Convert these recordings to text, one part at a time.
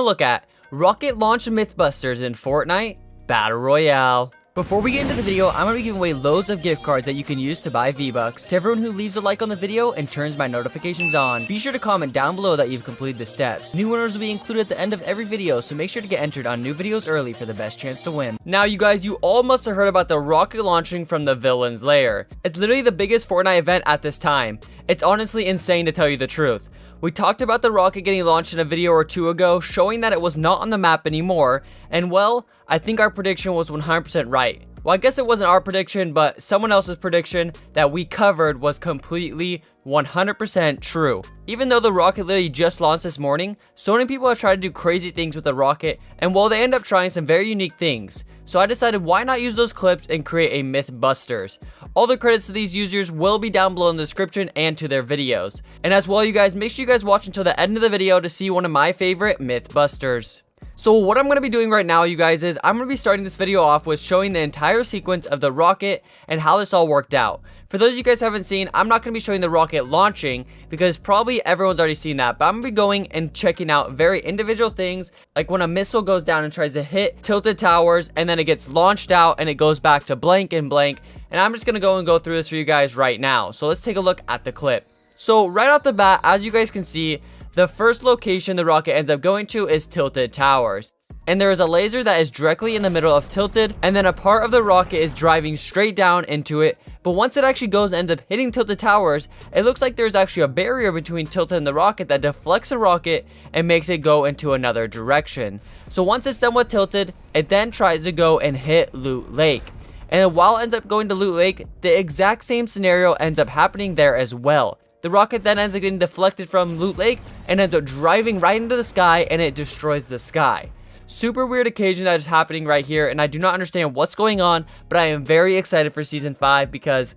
look at rocket launch mythbusters in Fortnite Battle Royale. Before we get into the video, I'm going to be giving away loads of gift cards that you can use to buy V-Bucks. To everyone who leaves a like on the video and turns my notifications on, be sure to comment down below that you've completed the steps. New winners will be included at the end of every video, so make sure to get entered on new videos early for the best chance to win. Now you guys, you all must have heard about the rocket launching from the villain's lair. It's literally the biggest Fortnite event at this time. It's honestly insane to tell you the truth. We talked about the rocket getting launched in a video or two ago, showing that it was not on the map anymore, and well, I think our prediction was 100% right. Well, I guess it wasn't our prediction, but someone else's prediction that we covered was completely 100% true. Even though the rocket literally just launched this morning, so many people have tried to do crazy things with the rocket, and well, they end up trying some very unique things. So I decided why not use those clips and create a Mythbusters. All the credits to these users will be down below in the description and to their videos. And as well, you guys, make sure you guys watch until the end of the video to see one of my favorite Mythbusters. So what I'm going to be doing right now, you guys, is I'm going to be starting this video off with showing the entire sequence of the rocket and how this all worked out. For those of you guys who haven't seen, I'm not going to be showing the rocket launching because probably everyone's already seen that, but I'm going to be going and checking out very individual things, like when a missile goes down and tries to hit tilted towers and then it gets launched out and it goes back to blank and blank, and I'm just going to go through this for you guys right now. So let's take a look at the clip. So right off the bat, as you guys can see, the first location the rocket ends up going to is Tilted Towers. And there is a laser that is directly in the middle of Tilted, and then a part of the rocket is driving straight down into it. But once it actually goes and ends up hitting Tilted Towers, it looks like there's actually a barrier between Tilted and the rocket that deflects the rocket and makes it go into another direction. So once it's done with Tilted, it then tries to go and hit Loot Lake. And while it ends up going to Loot Lake, the exact same scenario ends up happening there as well. The rocket then ends up getting deflected from Loot Lake and ends up driving right into the sky, and it destroys the sky. Super weird occasion that is happening right here, and I do not understand what's going on, but I am very excited for Season 5 because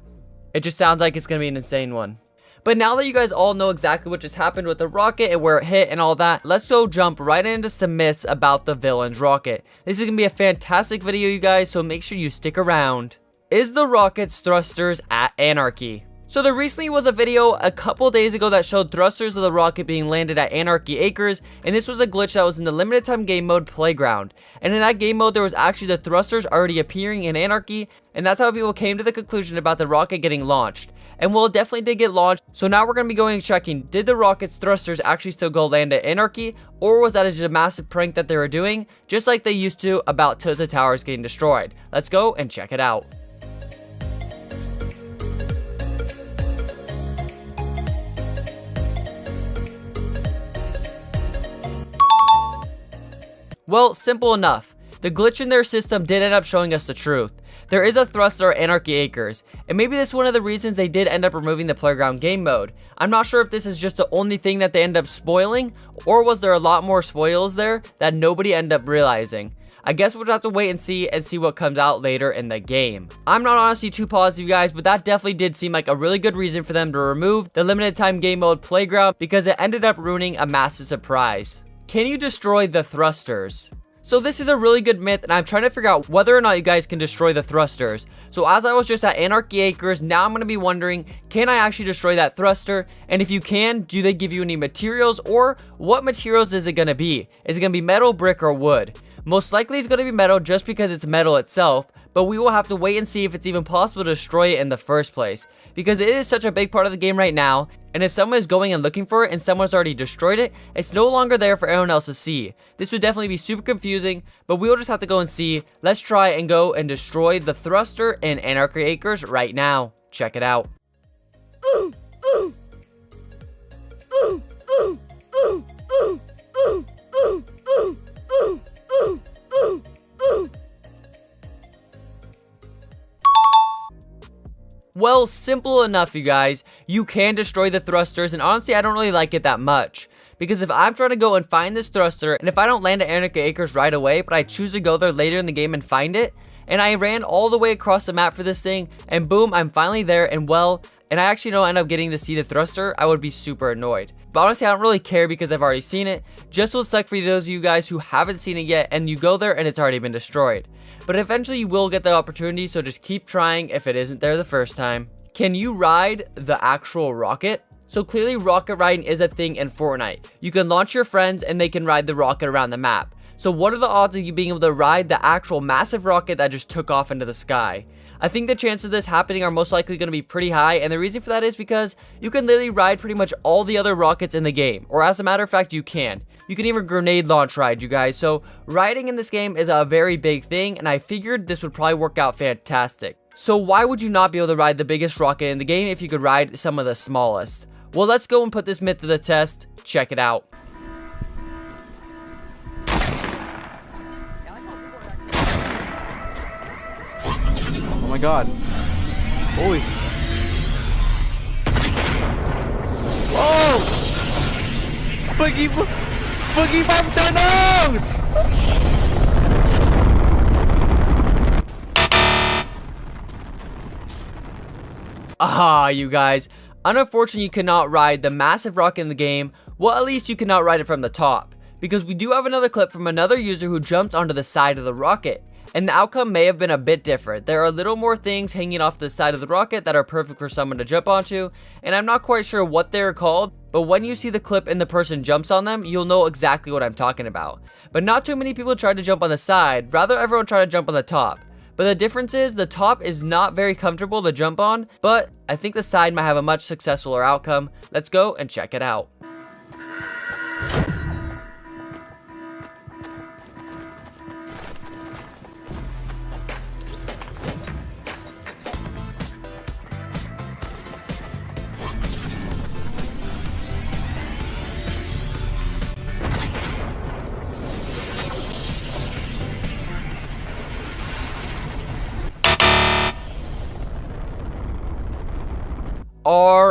it just sounds like it's going to be an insane one. But now that you guys all know exactly what just happened with the rocket and where it hit and all that, let's go jump right into some myths about the villain's rocket. This is going to be a fantastic video, you guys, so make sure you stick around. Is the rocket's thrusters at Anarchy? So there recently was a video a couple days ago that showed thrusters of the rocket being landed at Anarchy Acres, and this was a glitch that was in the limited time game mode Playground. And in that game mode, there was actually the thrusters already appearing in Anarchy, and that's how people came to the conclusion about the rocket getting launched. And well, it definitely did get launched, so now we're going to be going and checking, did the rocket's thrusters actually still go land at Anarchy, or was that just a massive prank that they were doing, just like they used to about Tilted Towers getting destroyed? Let's go and check it out. Well, simple enough. The glitch in their system did end up showing us the truth. There is a thruster at Anarchy Acres, and maybe this is one of the reasons they did end up removing the Playground game mode. I'm not sure if this is just the only thing that they end up spoiling, or was there a lot more spoils there that nobody ended up realizing. I guess we'll have to wait and see what comes out later in the game. I'm not honestly too positive, guys, but that definitely did seem like a really good reason for them to remove the limited time game mode Playground because it ended up ruining a massive surprise. Can you destroy the thrusters? So this is a really good myth, and I'm trying to figure out whether or not you guys can destroy the thrusters. So as I was just at Anarchy Acres, now I'm going to be wondering, can I actually destroy that thruster? And if you can, do they give you any materials, or what materials is it going to be? Is it going to be metal, brick, or wood? Most likely it's going to be metal just because it's metal itself, but we will have to wait and see if it's even possible to destroy it in the first place, because it is such a big part of the game right now, and if someone is going and looking for it and someone's already destroyed it, it's no longer there for everyone else to see. This would definitely be super confusing, but we'll just have to go and see. Let's try and go and destroy the thruster in Anarchy Acres right now. Check it out. Well, simple enough, you guys. You can destroy the thrusters, and honestly, I don't really like it that much. Because if I'm trying to go and find this thruster, and if I don't land at Anarchy Acres right away, but I choose to go there later in the game and find it, and I ran all the way across the map for this thing, and boom, I'm finally there, and well, and I actually don't end up getting to see the thruster, I would be super annoyed. But honestly, I don't really care because I've already seen it. Just will suck for those of you guys who haven't seen it yet, and you go there and it's already been destroyed. But eventually you will get the opportunity, so just keep trying if it isn't there the first time. Can you ride the actual rocket? So clearly rocket riding is a thing in Fortnite. You can launch your friends and they can ride the rocket around the map. So what are the odds of you being able to ride the actual massive rocket that just took off into the sky? I think the chances of this happening are most likely going to be pretty high, and the reason for that is because you can literally ride pretty much all the other rockets in the game, or as a matter of fact you can. You can even grenade launch ride, you guys. So riding in this game is a very big thing, and I figured this would probably work out fantastic. So why would you not be able to ride the biggest rocket in the game if you could ride some of the smallest? Well, let's go and put this myth to the test. Check it out. Oh my god. Holy. Whoa! Boogie Montanos! Ah, you guys. Unfortunately, you cannot ride the massive rocket in the game. Well, at least you cannot ride it from the top. Because we do have another clip from another user who jumped onto the side of the rocket. And the outcome may have been a bit different. There are a little more things hanging off the side of the rocket that are perfect for someone to jump onto, and I'm not quite sure what they're called, but when you see the clip and the person jumps on them, you'll know exactly what I'm talking about. But not too many people tried to jump on the side, rather everyone tried to jump on the top. But the difference is the top is not very comfortable to jump on, but I think the side might have a much successfuler outcome. Let's go and check it out.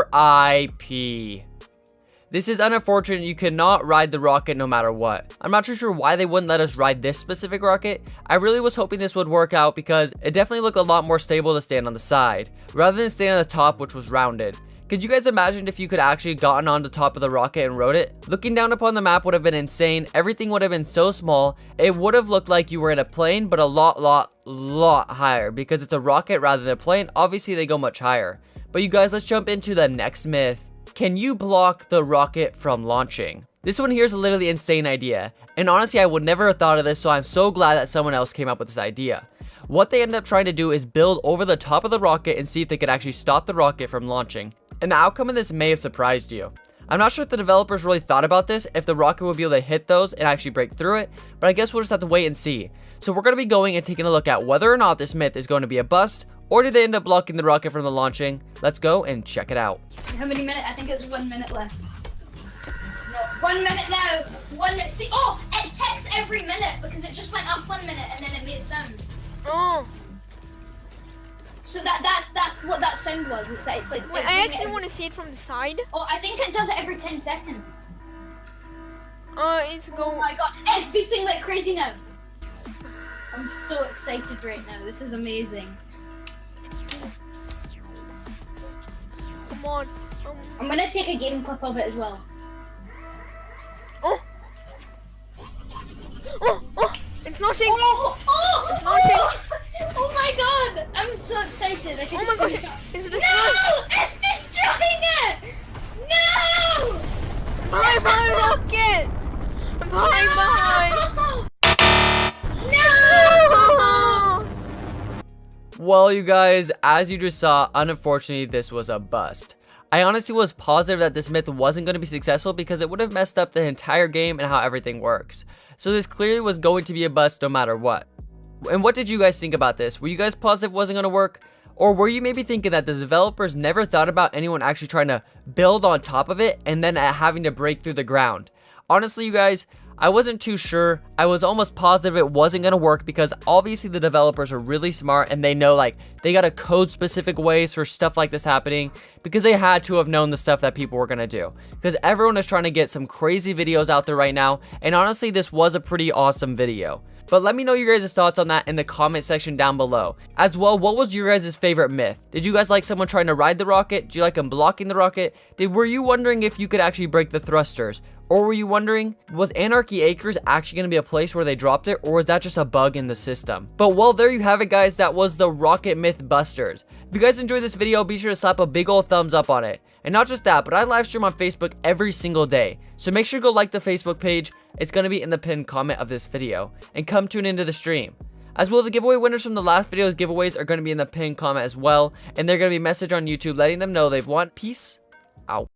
RIP. This is unfortunate. You cannot ride the rocket no matter what. I'm not too sure why they wouldn't let us ride this specific rocket. I really was hoping this would work out because it definitely looked a lot more stable to stand on the side rather than stand on the top, which was rounded. Could you guys imagine if you could actually gotten on the top of the rocket and rode it? Looking down upon the map would have been insane. Everything would have been so small. It would have looked like you were in a plane, but a lot higher because it's a rocket rather than a plane. Obviously, they go much higher. But you guys, let's jump into the next myth. Can you block the rocket from launching? This one here is a literally insane idea. And honestly, I would never have thought of this, so I'm so glad that someone else came up with this idea. What they ended up trying to do is build over the top of the rocket and see if they could actually stop the rocket from launching. And the outcome of this may have surprised you. I'm not sure if the developers really thought about this, if the rocket would be able to hit those and actually break through it, but I guess we'll just have to wait and see. So we're going to be going and taking a look at whether or not this myth is going to be a bust, or did they end up blocking the rocket from the launching? Let's go and check it out. How many minutes? I think it's 1 minute left. No, 1 minute now. 1 minute. See, oh, it ticks every minute because it just went up 1 minute and then it made a sound. Oh. So that's what that sound was. It's like. Wait, I actually want to see it from the side. Oh, I think it does it every 10 seconds. It's Oh going. my god, it's beeping like crazy now. I'm so excited right now. This is amazing. Come on. I'm gonna take a game clip of it as well. Oh. Oh. It's launching. Oh, It's launching. oh my god! I'm so excited. I Oh my gosh! It's destroying. No! It's destroying it! No! Behind rocket! I'm behind. No! Well, you guys, as you just saw, unfortunately, this was a bust. I honestly was positive that this myth wasn't going to be successful because it would have messed up the entire game and how everything works. So this clearly was going to be a bust no matter what. And what did you guys think about this? Were you guys positive it wasn't going to work? Or were you maybe thinking that the developers never thought about anyone actually trying to build on top of it and then having to break through the ground? Honestly, you guys, I wasn't too sure. I was almost positive it wasn't going to work because obviously the developers are really smart and they know like they got to code specific ways for stuff like this happening because they had to have known the stuff that people were going to do. Because everyone is trying to get some crazy videos out there right now, and honestly this was a pretty awesome video. But let me know your guys' thoughts on that in the comment section down below. As well, what was your guys' favorite myth? Did you guys like someone trying to ride the rocket? Do you like them blocking the rocket? Were you wondering if you could actually break the thrusters? Or were you wondering, was Anarchy Acres actually going to be a place where they dropped it, or was that just a bug in the system? But well, there you have it guys, that was the Rocket Mythbusters. If you guys enjoyed this video, be sure to slap a big old thumbs up on it. And not just that, but I live stream on Facebook every single day. So make sure to go like the Facebook page, it's going to be in the pinned comment of this video. And come tune into the stream. As well, the giveaway winners from the last video's giveaways are going to be in the pinned comment as well. And they're going to be messaged on YouTube letting them know they've won. Peace out.